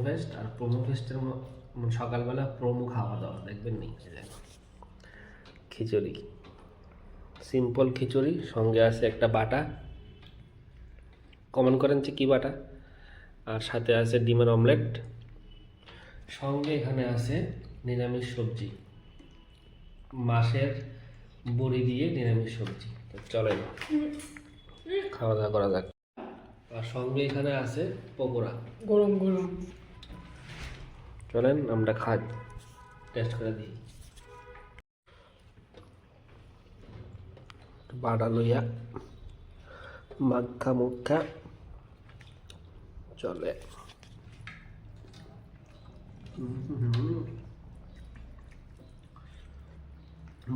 Fest, আর promo ফেস্টের সকালবেলা promo খাওয়া দাওয়া দেখবেন নি। খিচুড়ি, সিম্পল খিচুড়ি, সঙ্গে আছে একটা বাটা, কমন করেন চিকি বাটা, আর সাথে আছে ডিমের অমলেট, সঙ্গে এখানে আছে নিরামিষ সবজি, মাছের বড়ি দিয়ে নিরামিষ সবজি। চলেন খাওয়া দাওয়া করা যাক। আর সঙ্গে এখানে আছে পকোড়া গরম গরম। চলেন আমরা খাই, টেস্ট করে দিই। বাটা লইয়া মাখা মুখা চলে।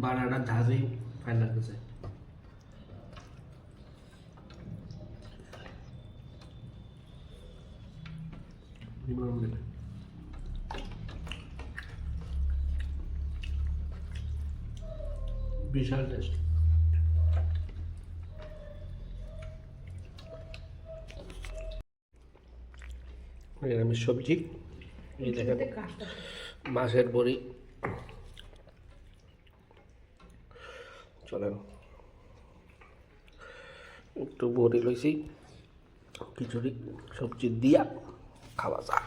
বাটাটা ঝাঁঝই ফাইন লাগতেছে। বিশাল টেস্ট। নিরামিষ সবজি, এই দেখেন মাছের বড়ি। চলেন একটু বড়ি লইছি, খিচুড়ি সবজি দিয়া খাওয়া যাক।